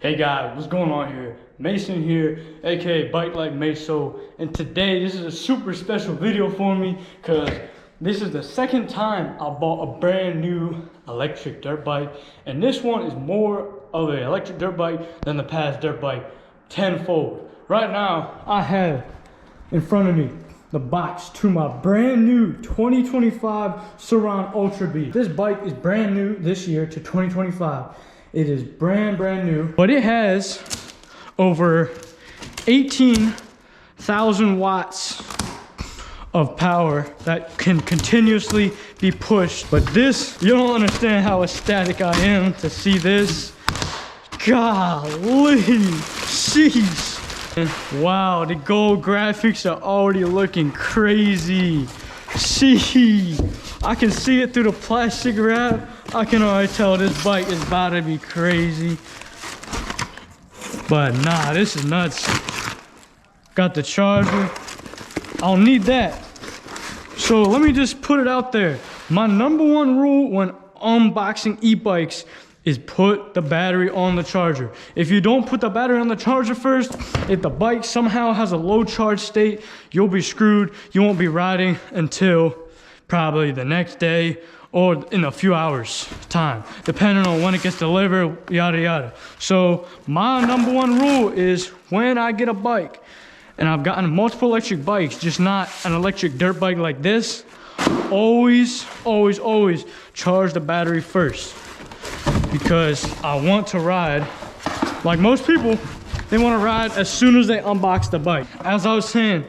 Hey guys, what's going on here? Mason here, aka Bike Like Meso, and today this is a super special video for me because this is the second time I bought a brand new electric dirt bike, and this one is more of an electric dirt bike than the past dirt bike tenfold. Right now, I have in front of me the box to my brand new 2025 Surron Ultra B. This bike is brand new this year to 2025. It is brand new, but it has over 18,000 watts of power that can continuously be pushed. But this, you don't understand how ecstatic I am to see this. Golly, jeez. Wow, the gold graphics are already looking crazy. See, I can see it through the plastic wrap. I can already tell this bike is about to be crazy. But nah, this is nuts. Got the charger. I'll need that. So let me just put it out there. My number one rule when unboxing e-bikes is put the battery on the charger. If you don't put the battery on the charger first, if the bike somehow has a low charge state, you'll be screwed. You won't be riding until probably the next day or in a few hours time, depending on when it gets delivered, yada yada. So my number one rule is when I get a bike, and I've gotten multiple electric bikes, just not an electric dirt bike like this, always charge the battery first. Because I want to ride, like most people, they want to ride as soon as they unbox the bike. As I was saying,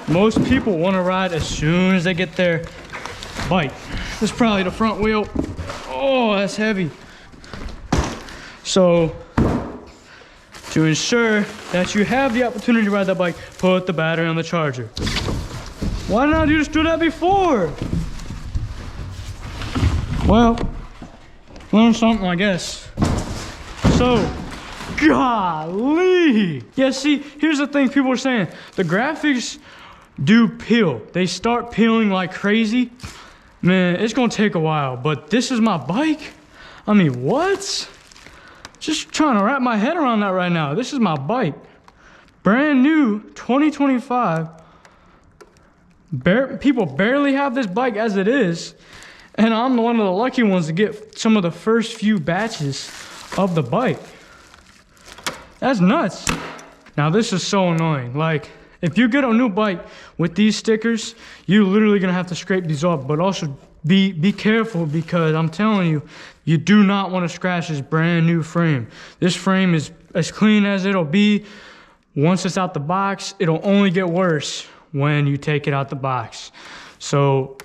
most people want to ride as soon as they get their bike. This is probably the front wheel. Oh, that's heavy. So, to ensure that you have the opportunity to ride that bike, put the battery on the charger. Why didn't I just do that before? Well, learn something, I guess. So, golly. Yeah, see, here's the thing people are saying. The graphics do peel. They start peeling like crazy. Man, it's gonna take a while, but this is my bike? I mean, what? Just trying to wrap my head around that right now. This is my bike. Brand new, 2025. People barely have this bike as it is. And I'm one of the lucky ones to get some of the first few batches of the bike. That's nuts. Now this is so annoying. Like, if you get a new bike with these stickers, you're literally gonna have to scrape these off, but also be careful because I'm telling you, you do not wanna scratch this brand new frame. This frame is as clean as it'll be. Once it's out the box, it'll only get worse when you take it out the box. So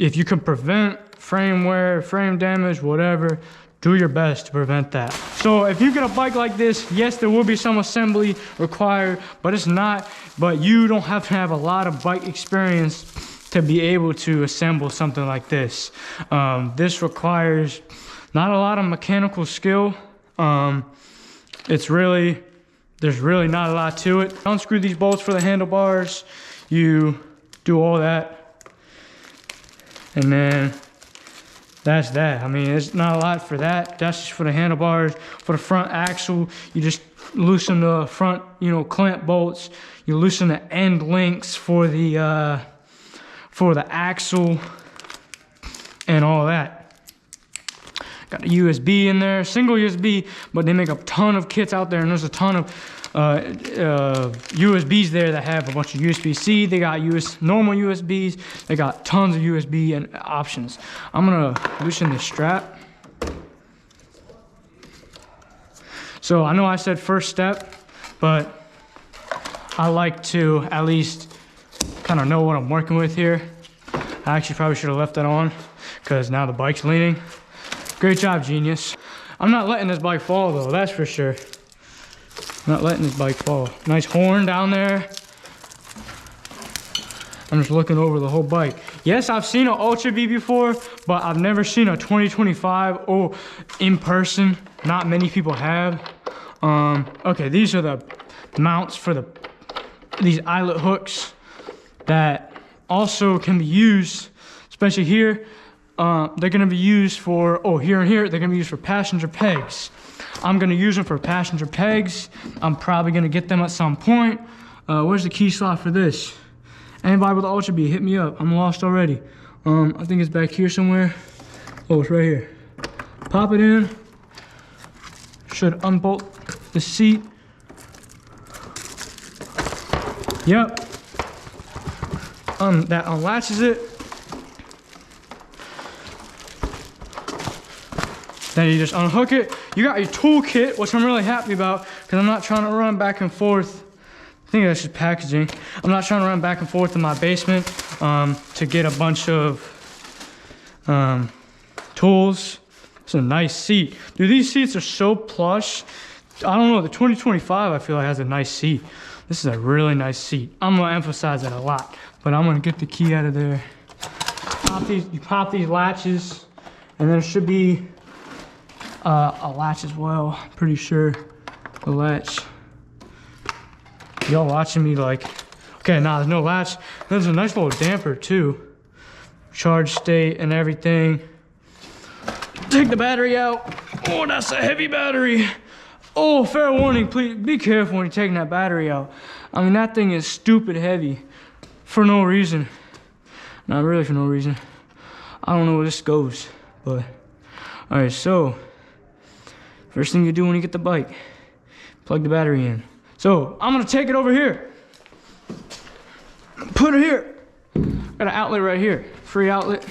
if you can prevent frame wear, frame damage, whatever, do your best to prevent that. So if you get a bike like this, yes, there will be some assembly required, but it's not, but you don't have to have a lot of bike experience to be able to assemble something like this. This requires not a lot of mechanical skill. There's really not a lot to it. Unscrew these bolts for the handlebars. You do all that. And then that's that. I mean, it's not a lot for that. That's just for the handlebars. For the front axle, you just loosen the front, clamp bolts. You loosen the end links for the axle and all that. Got a USB in there, single USB, but they make a ton of kits out there, and there's a ton of USBs there that have a bunch of USB-C. They got normal USBs. They got tons of USB and options. I'm gonna loosen the strap. So I know I said first step, but I like to at least kind of know what I'm working with here. I actually probably should have left that on because now the bike's leaning. Great job, genius. I'm not letting this bike fall though, that's for sure. Not letting this bike fall. Nice horn down there. I'm just looking over the whole bike. Yes, I've seen an Ultra B before, but I've never seen a 2025 in person. Not many people have. Okay, these are the mounts for these eyelet hooks that also can be used, especially here. They're gonna be used for, here and here, they're gonna be used for passenger pegs. I'm gonna use them for passenger pegs. I'm probably gonna get them at some point. Where's the key slot for this? Anybody with the Ultra B, hit me up. I'm lost already. I think it's back here somewhere. Oh, it's right here. Pop it in. Should unbolt the seat. Yep. That unlatches it. Then you just unhook it. You got your toolkit, which I'm really happy about because I'm not trying to run back and forth. I think that's just packaging. I'm not trying to run back and forth in my basement to get a bunch of tools. It's a nice seat. Dude, these seats are so plush. I don't know, the 2025 I feel like has a nice seat. This is a really nice seat. I'm gonna emphasize that a lot, but I'm gonna get the key out of there. You pop these latches, and there should be a latch as well. Pretty sure the latch. Y'all watching me like, okay, nah, there's no latch. There's a nice little damper too. Charge state and everything. Take the battery out. Oh, that's a heavy battery. Oh, fair warning, please be careful when you're taking that battery out. I mean, that thing is stupid heavy for no reason. Not really for no reason. I don't know where this goes, but all right, so first thing you do when you get the bike, plug the battery in. So I'm gonna take it over here. Put it here. Got an outlet right here, free outlet.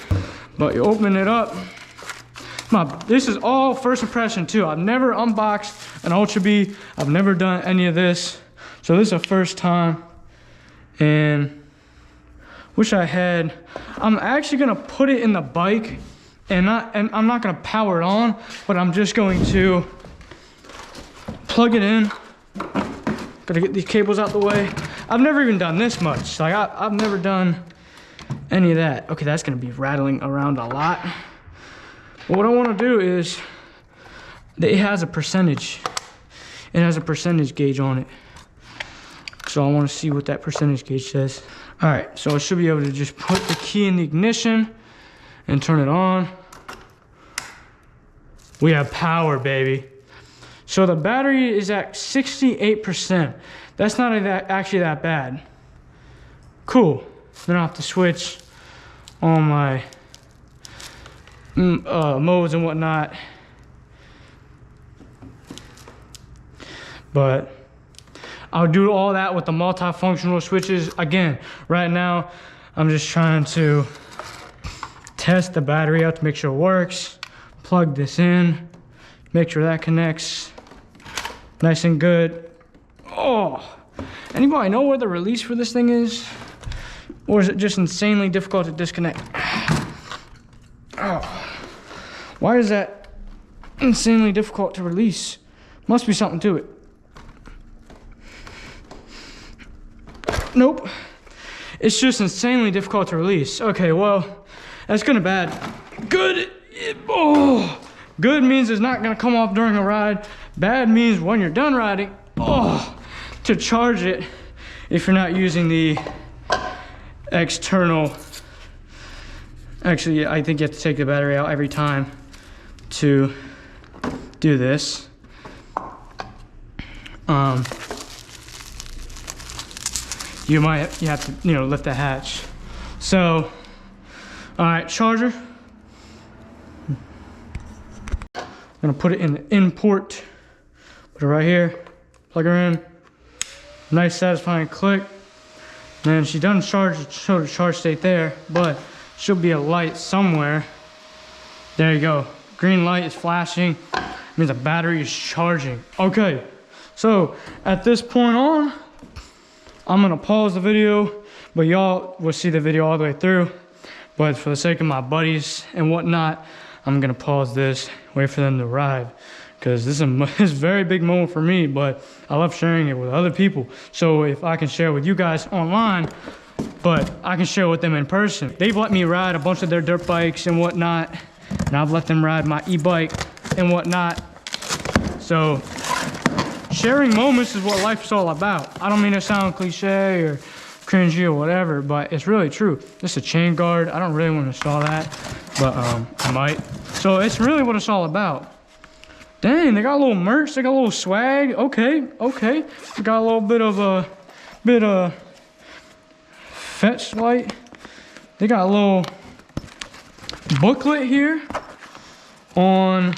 But you open it up. This is all first impression too. I've never unboxed an Ultra B. I've never done any of this. So this is a first time. And wish I had. I'm actually gonna put it in the bike and I'm not gonna power it on, but I'm just going to plug it in. Gotta get these cables out the way. I've never even done this much. Like I've never done any of that. Okay, that's gonna be rattling around a lot. But what I wanna do is, it has a percentage. It has a percentage gauge on it. So I wanna see what that percentage gauge says. All right, so I should be able to just put the key in the ignition and turn it on. We have power, baby. So the battery is at 68%. That's not actually that bad. Cool. Then I have to switch all my modes and whatnot. But I'll do all that with the multifunctional switches. Again, right now, I'm just trying to test the battery out to make sure it works. Plug this in, make sure that connects nice and good. Oh, anybody know where the release for this thing is? Or is it just insanely difficult to disconnect? Oh, why is that insanely difficult to release? Must be something to it. Nope. It's just insanely difficult to release. Okay, well, that's good and bad. Good. Oh, good means it's not gonna come off during a ride. Bad means when you're done riding, to charge it if you're not using the external. Actually, I think you have to take the battery out every time to do this. You have to, lift the hatch. So, all right, charger. I'm gonna put it in the in port. Put it right here, plug her in. Nice satisfying click. And she doesn't show the charge state there, but she'll be a light somewhere. There you go. Green light is flashing. It means the battery is charging. Okay, so at this point on, I'm gonna pause the video, but y'all will see the video all the way through. But for the sake of my buddies and whatnot, I'm gonna pause this, wait for them to arrive. Because this is a very big moment for me, but I love sharing it with other people. So if I can share with you guys online, but I can share with them in person. They've let me ride a bunch of their dirt bikes and whatnot, and I've let them ride my e-bike and whatnot. So sharing moments is what life's all about. I don't mean to sound cliche or cringy or whatever, but it's really true. This is a chain guard. I don't really want to install that, but I might. So it's really what it's all about. Dang, they got a little merch, they got a little swag. Okay, okay. They got a little bit of fetch light. They got a little booklet here on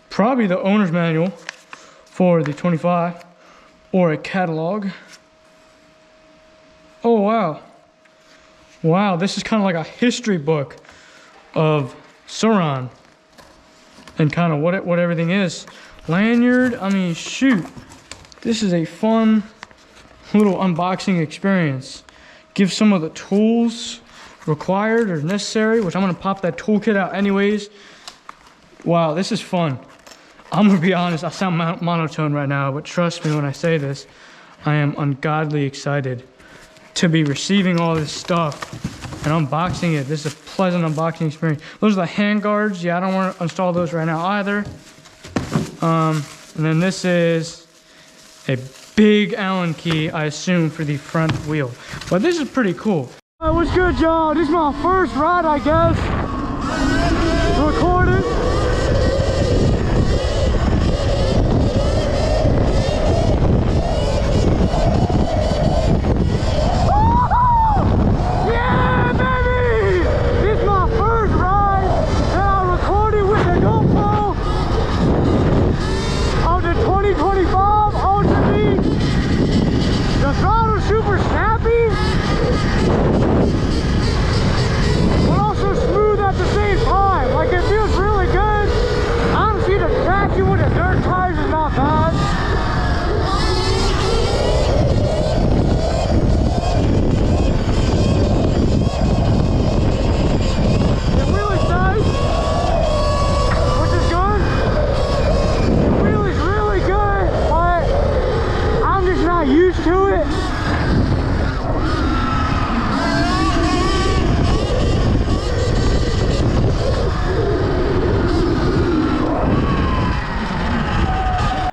probably the owner's manual for the 25 or a catalog. Oh wow. Wow, this is kind of like a history book of Surron and kind of what everything is. Lanyard, I mean, shoot. This is a fun little unboxing experience. Give some of the tools required or necessary, which I'm gonna pop that toolkit out anyways. Wow, this is fun. I'm gonna be honest, I sound monotone right now, but trust me when I say this, I am ungodly excited to be receiving all this stuff and unboxing it. This is a pleasant unboxing experience. Those are the hand guards. Yeah, I don't want to install those right now either. And then this is a big Allen key, I assume, for the front wheel. But this is pretty cool. What's good, y'all? This is my first ride, I guess. Recorded.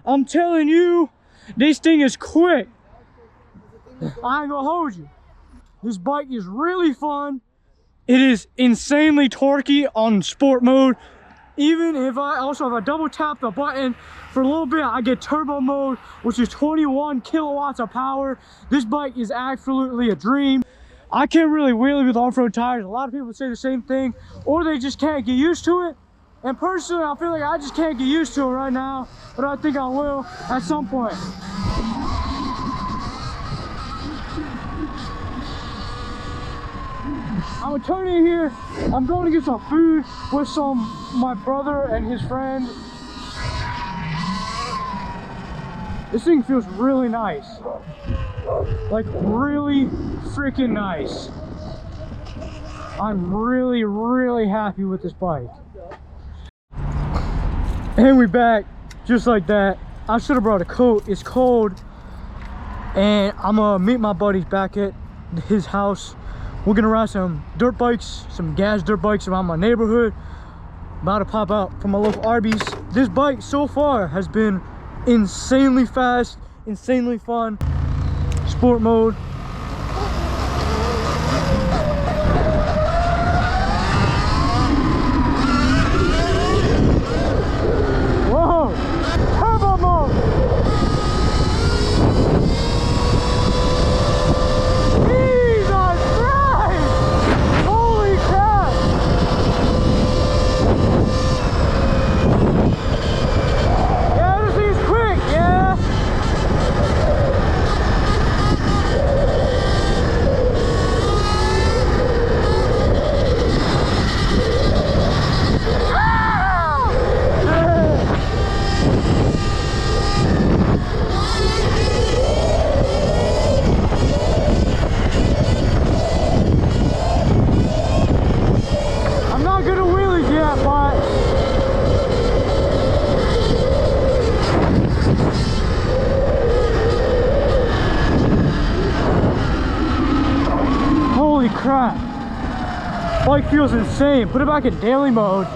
I'm telling you, this thing is quick. I ain't gonna hold you. This bike is really fun. It is insanely torquey on sport mode. Even if I double tap the button for a little bit, I get turbo mode, which is 21 kilowatts of power. This bike is absolutely a dream. I can't really wheelie with off-road tires. A lot of people say the same thing, or they just can't get used to it. And personally, I feel like I just can't get used to it right now, but I think I will at some point. I'm gonna turn in here. I'm going to get some food with my brother and his friend. This thing feels really nice. Like really freaking nice. I'm really, really happy with this bike. And we back just like that. I should have brought a coat. It's cold. And I'm gonna meet my buddies back at his house. We're gonna ride some dirt bikes, some gas dirt bikes around my neighborhood. About to pop out from my local Arby's. This bike so far has been insanely fast, insanely fun. Sport mode. Holy crap. Bike feels insane. Put it back in daily mode.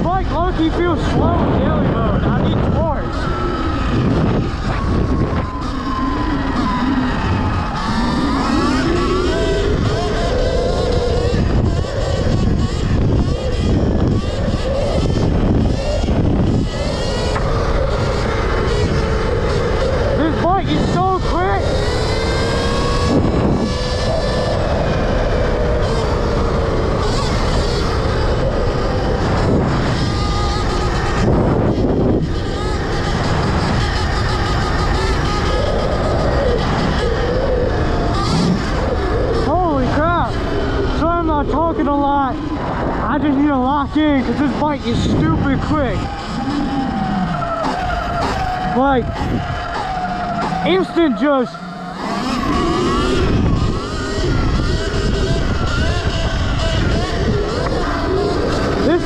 Bike low-key feels slow in daily mode. I need torque. bike is so quick. Holy crap. Sorry I'm not talking a lot. I just need to lock in because this bike is stupid quick. Like, instant just. This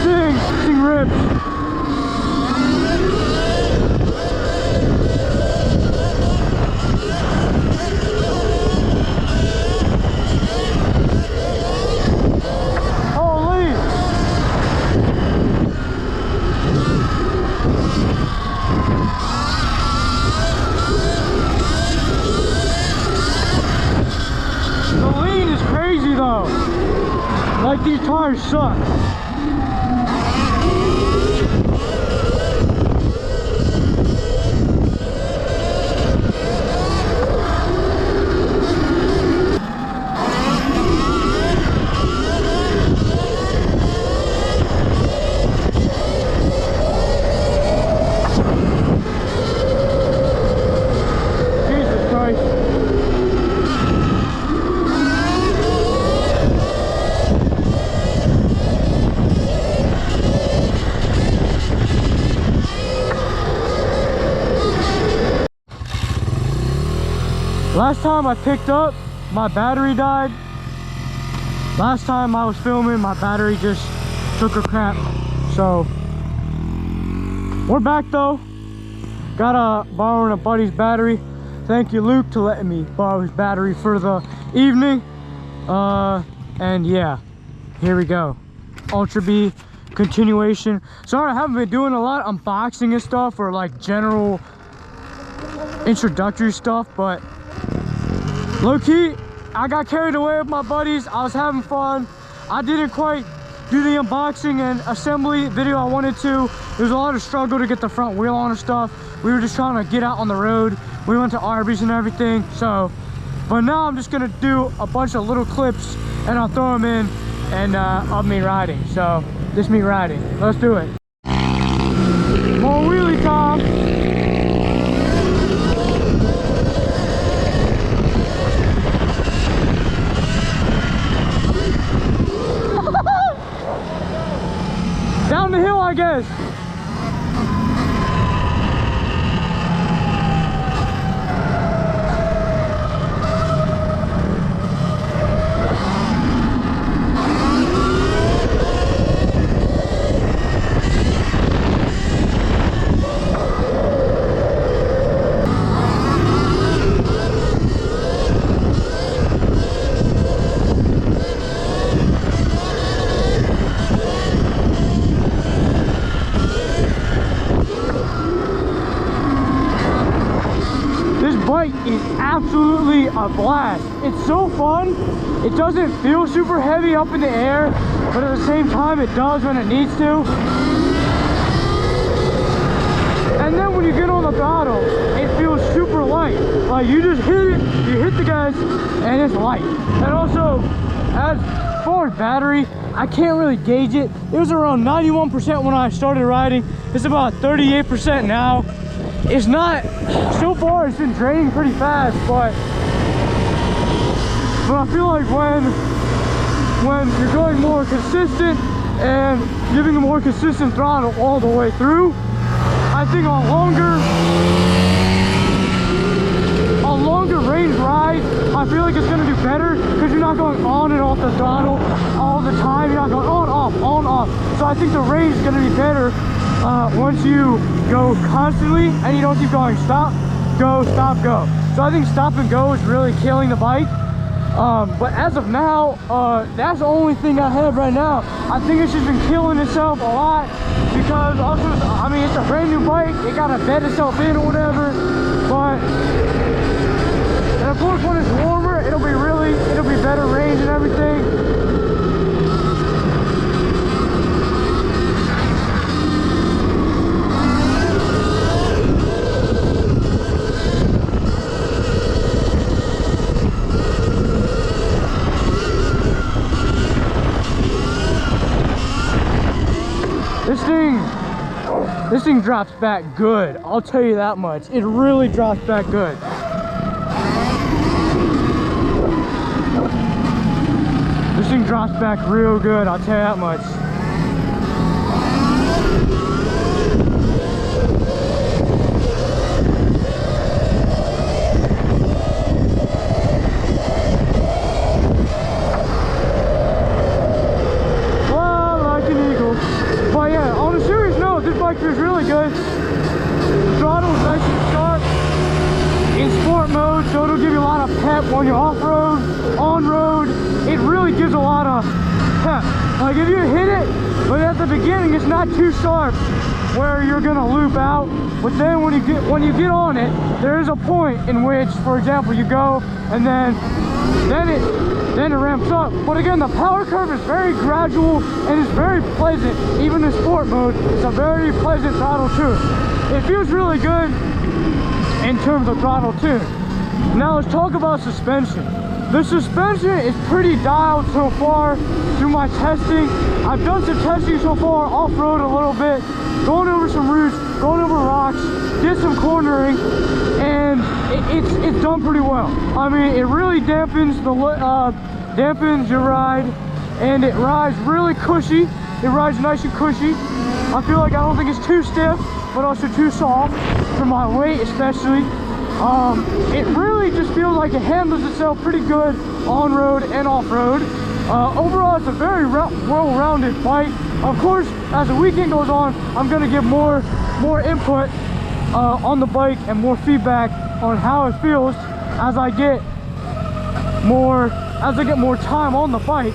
thing rips. Like, these tires suck. Jesus Christ. Last time I picked up, my battery died. Last time I was filming, my battery just took a crap. So, we're back though. Got borrowing a buddy's battery. Thank you, Luke, to letting me borrow his battery for the evening. And yeah, here we go. Ultra B continuation. Sorry, I haven't been doing a lot of unboxing and stuff or like general introductory stuff, but low-key, I got carried away with my buddies. I was having fun. I didn't quite do the unboxing and assembly video I wanted to. There was a lot of struggle to get the front wheel on and stuff. We were just trying to get out on the road. We went to Arby's and everything. So, but now I'm just gonna do a bunch of little clips and I'll throw them in and of me riding. So, this me riding. Let's do it. More wheelie time. Down the hill, I guess. Bike is absolutely a blast. It's so fun. It doesn't feel super heavy up in the air, but at the same time it does when it needs to. And then when you get on the throttle, it feels super light. Like you just hit it, you hit the gas, and it's light. And also, as far as battery, I can't really gauge it. It was around 91% when I started riding. It's about 38% now. It's not, so far it's been draining pretty fast, but I feel like when you're going more consistent and giving a more consistent throttle all the way through, I think a longer range ride, I feel like it's gonna do better because you're not going on and off the throttle all the time. You're not going on, off. So I think the range is gonna be better once you go constantly and you don't keep going stop, go, stop, go. So I think stop and go is really killing the bike. But as of now, that's the only thing I have right now. I think it's just been killing itself a lot because also, I mean, it's a brand new bike. It gotta bed itself in or whatever. But, and of course when it's warmer, it'll be better range and everything. This thing drops back good. I'll tell you that much. It really drops back good. This thing drops back real good, I'll tell you that much. Well, like an eagle. But yeah, on a serious note, this bike feels really good. Throttle's nice and sharp. In sport mode, so it'll give you a lot of pep when you're off-road, on-road. It really gives a lot of pep. Like if you hit it, but at the beginning it's not too sharp where you're gonna loop out. But then when you get on it, there is a point in which, for example, you go and then it ramps up. But again, the power curve is very gradual and it's very pleasant. Even in sport mode, it's a very pleasant throttle too. It feels really good in terms of throttle too. Now let's talk about suspension. The suspension is pretty dialed so far through my testing. I've done some testing so far off-road a little bit, going over some routes, going over rocks, did some cornering, and it's done pretty well. I mean, it really dampens your ride, and it rides really cushy. It rides nice and cushy. I feel like I don't think it's too stiff, but also too soft for my weight especially. It really just feels like it handles itself pretty good on road and off road. Overall, it's a very well-rounded bike. Of course, as the weekend goes on, I'm gonna get more input on the bike and more feedback on how it feels as I get more time on the bike.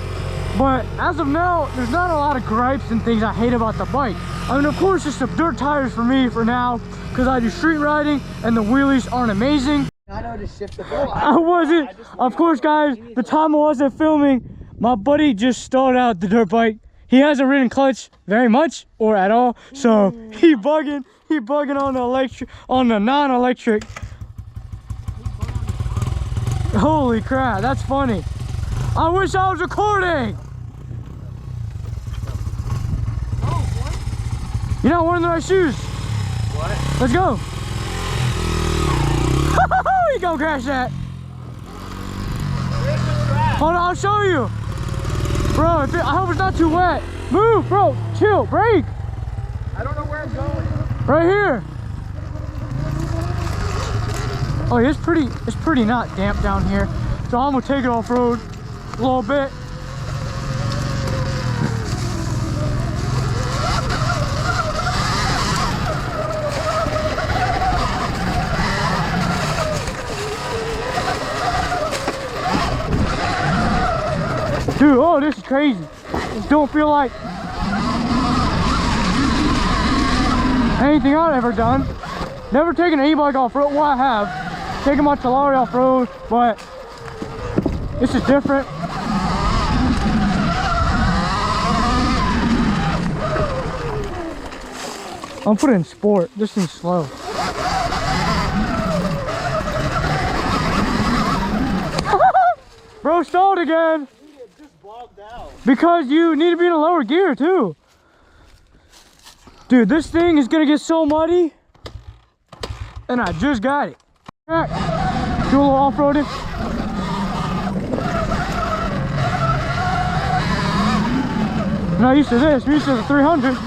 But as of now, there's not a lot of gripes and things I hate about the bike. I mean, of course, it's some dirt tires for me for now, because I do street riding and the wheelies aren't amazing. I know to shift the ball. I wasn't. Of course, guys, the time I wasn't filming, my buddy just stalled out the dirt bike. He hasn't ridden clutch very much or at all, so he bugging on the non-electric. Holy crap, that's funny. I wish I was recording. You're not wearing the right shoes. What? Let's go. You gonna crash that. Hold on, I'll show you. Bro, I hope it's not too wet. Move, bro, chill, brake. I don't know where I'm going. Right here. Oh, it's pretty not damp down here. So I'm gonna take it off-road a little bit. Dude, oh, this is crazy. Just don't feel like anything I've ever done. Never taken an e-bike off-road. Well, I have. Taken my Talari off-road, but this is different. I'm putting in sport. This thing's slow. Bro, stalled again. Dude, it just bogged out. Because you need to be in a lower gear too. Dude, this thing is gonna get so muddy. And I just got it. Do a little off-roading. I'm not used to this. I'm used to the 300.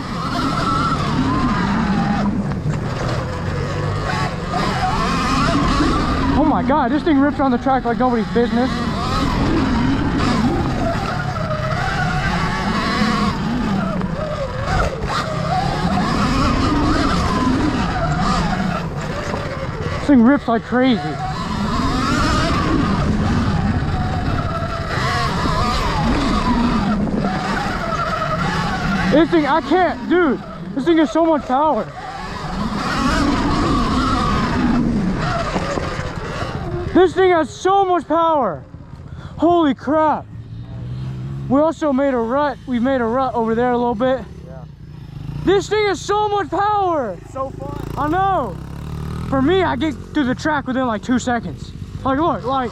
Oh my god, this thing rips on the track like nobody's business. This thing rips like crazy. This thing, I can't, dude. This thing has so much power. This thing has so much power. Holy crap. We also made a rut. We made a rut over there a little bit. Yeah. This thing has so much power. It's so fun. I know. For me, I get through the track within like 2 seconds. Like, look, like.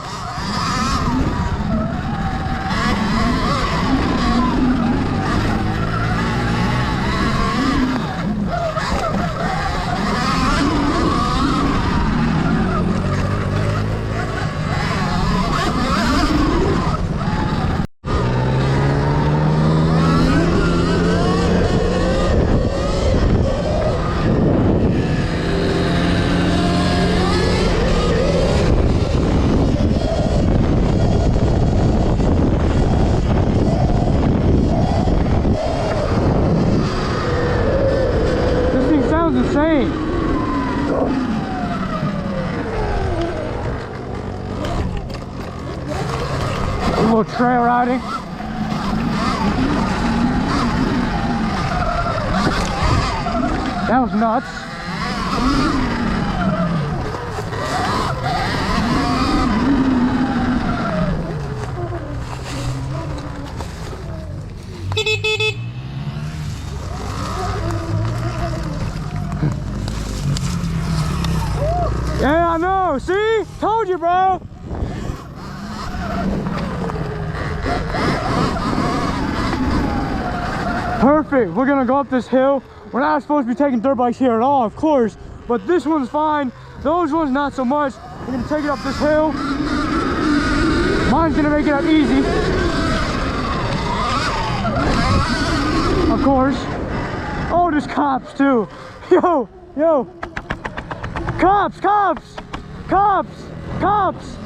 little trail riding. That was nuts. Yeah, I know. See? Told you, bro. Perfect. We're gonna go up this hill. We're not supposed to be taking dirt bikes here at all, of course, but this one's fine. Those ones not so much. We're gonna take it up this hill. Mine's gonna make it up easy. Of course. Oh, there's cops too. Yo, yo. Cops, cops, cops, cops.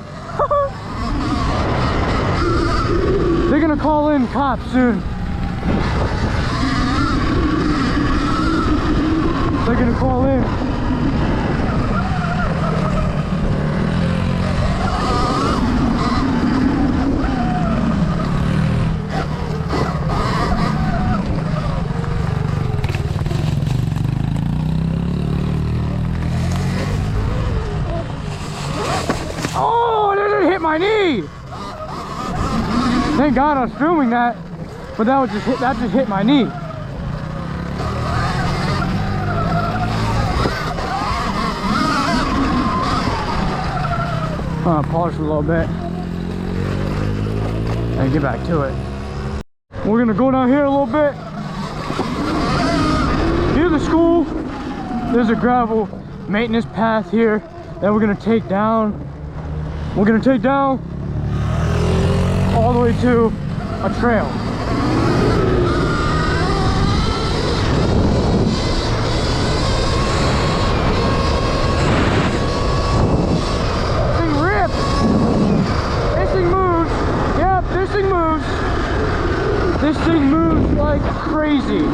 They're gonna call in cops soon. They're gonna call in. Oh, it didn't hit my knee. Thank God I was filming that, but that just hit my knee. Pause for a little bit and get back to it. We're gonna go down here a little bit. Here's the school. There's a gravel maintenance path here that we're gonna take down. We're gonna take down all the way to a trail. This thing moves like crazy.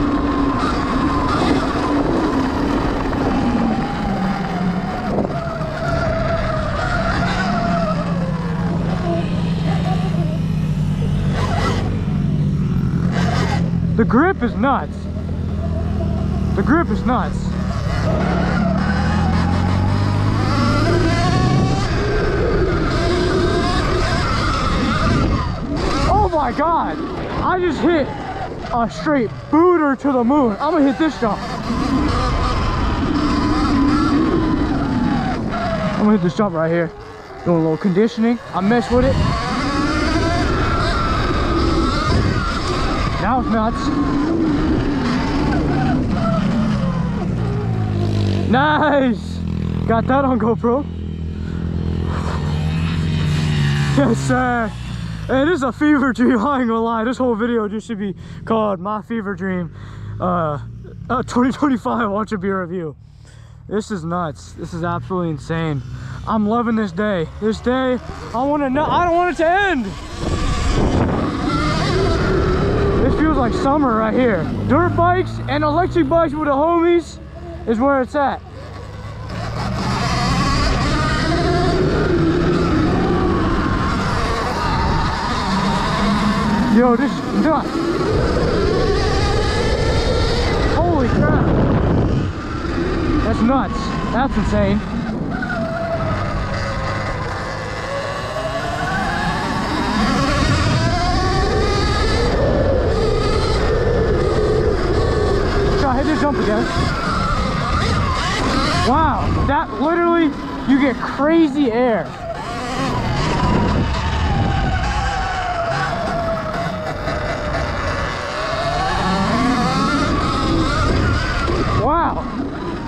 The grip is nuts. The grip is nuts. Oh my God. I just hit a straight booter to the moon. I'm gonna hit this jump. I'm gonna hit this jump right here. Doing a little conditioning. I messed with it. That was nuts. Nice! Got that on GoPro. Yes, sir. Hey, this is a fever dream, I ain't gonna lie. This whole video just should be called My Fever Dream 2025 Ultra Beer Review. This is nuts. This is absolutely insane. I'm loving this day. This day, I don't want it to end. This feels like summer right here. Dirt bikes and electric bikes with the homies is where it's at. Yo, this is nuts. Holy crap. That's nuts. That's insane. Try hit this jump again. Wow, that literally, you get crazy air. Wow,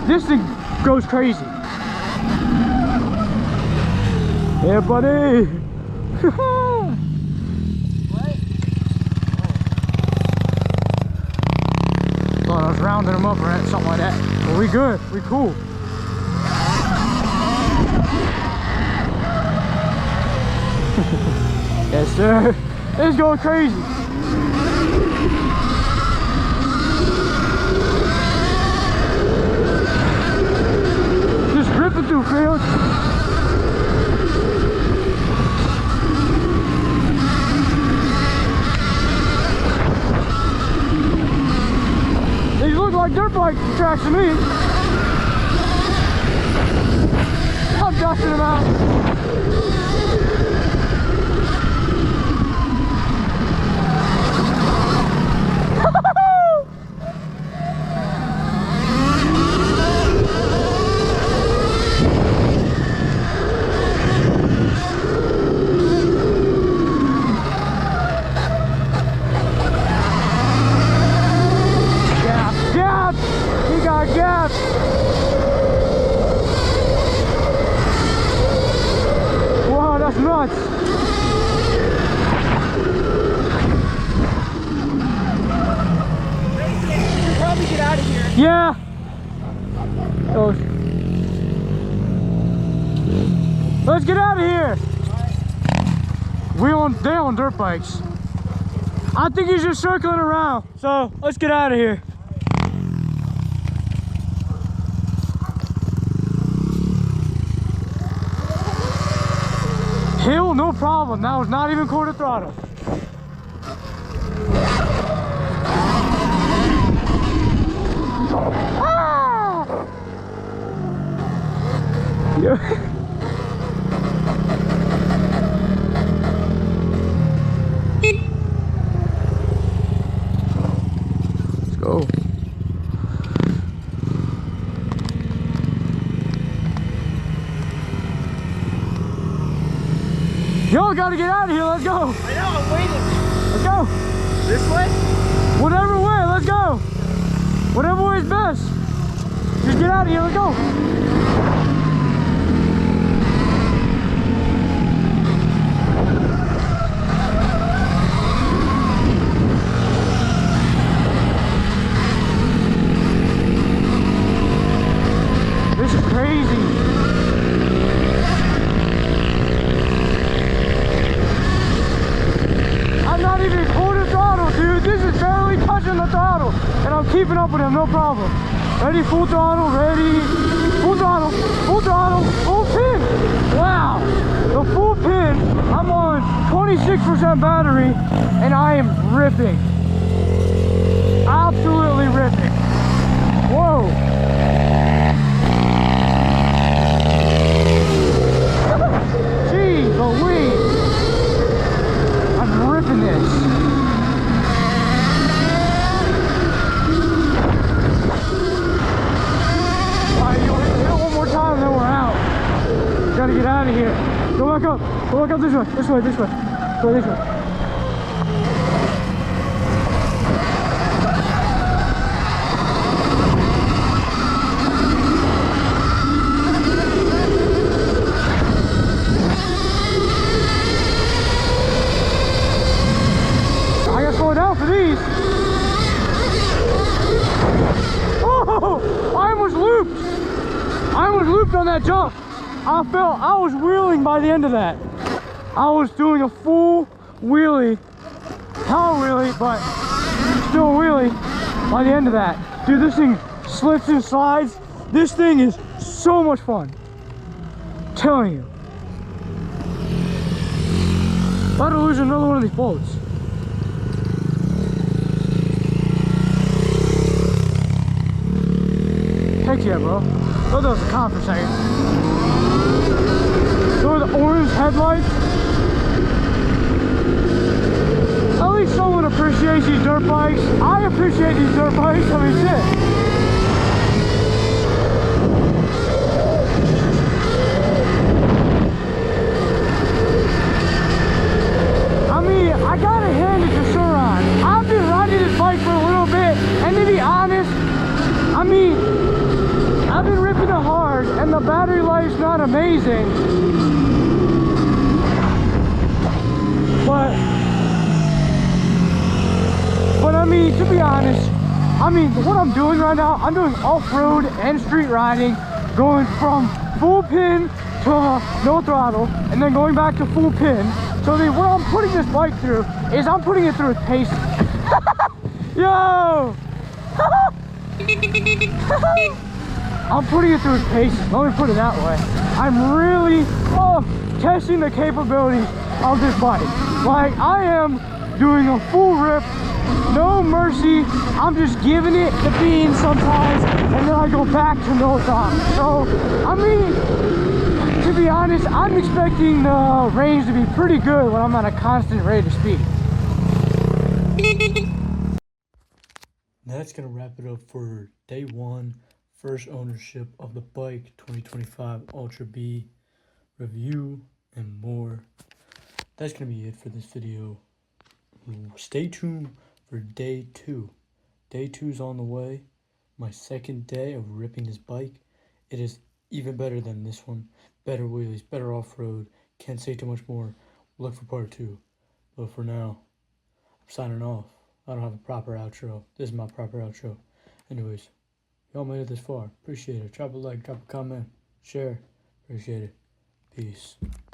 this thing goes crazy. Yeah, buddy. Thought I was rounding them up or something like that. But we good, we cool. Yes, sir. It's going crazy. Ripping through fields. bike tracks to me. I'm dusting him out. Wow, that's nuts. You should probably get out of here. Yeah. Oh. Let's get out of here. They on dirt bikes. I think he's just circling around. So let's get out of here. Hill, no problem. That was not even quarter throttle. Ah! Yeah. Let's go. Y'all gotta get out of here, let's go. I know, I'm waiting. Let's go. This way? Whatever way, let's go. Whatever way is best. Just get out of here, let's go. This is crazy. I'm not even quarter throttle, dude. This is barely touching the throttle. And I'm keeping up with him, no problem. Ready, full throttle, ready. Full throttle, full pin. Wow. The full pin, I'm on 26% battery and I am ripping. Absolutely ripping. Whoa. Jeez Louise. I'm ripping this. Alright, you'll hit it one more time and then we're out. Gotta get out of here. Go back up. Go back up this way. This way, this way. Go this way. I gotta slow down for these. Oh, I almost looped. I almost looped on that jump. I was wheeling by the end of that. I was doing a full wheelie. Power wheelie, but still a wheelie by the end of that. Dude, this thing slips and slides. This thing is so much fun. I'm telling you. About to lose another one of these bolts. Heck yeah, bro. Thought that was a cop for a second. Those are the orange headlights. At least someone appreciates these dirt bikes. I appreciate these dirt bikes. I mean, shit. I mean, I gotta hand it to Surron. I've been riding this bike for a little bit, and to be honest, I mean, I've been ripping it hard, and the battery life's not amazing. But I mean, to be honest, I mean, what I'm doing right now, I'm doing off-road and street riding, going from full pin to no throttle, and then going back to full pin. So what I'm putting this bike through is I'm putting it through its paces. Yo! I'm putting it through its paces, let me put it that way. I'm really testing the capabilities of this bike. Like, I am doing a full rip no mercy. I'm just giving it the beans sometimes, and then I go back to no thought. So, I mean, to be honest, I'm expecting the range to be pretty good when I'm on a constant rate of speed. That's gonna wrap it up for day one, first ownership of the bike, 2025 Ultra B review and more. That's gonna be it for this video. Stay tuned for day two. Day two's on the way. My second day of ripping this bike. It is even better than this one. Better wheelies, better off-road. Can't say too much more. Look for part two. But for now, I'm signing off. I don't have a proper outro. This is my proper outro. Anyways, y'all made it this far. Appreciate it. Drop a like, drop a comment, share. Appreciate it. Peace.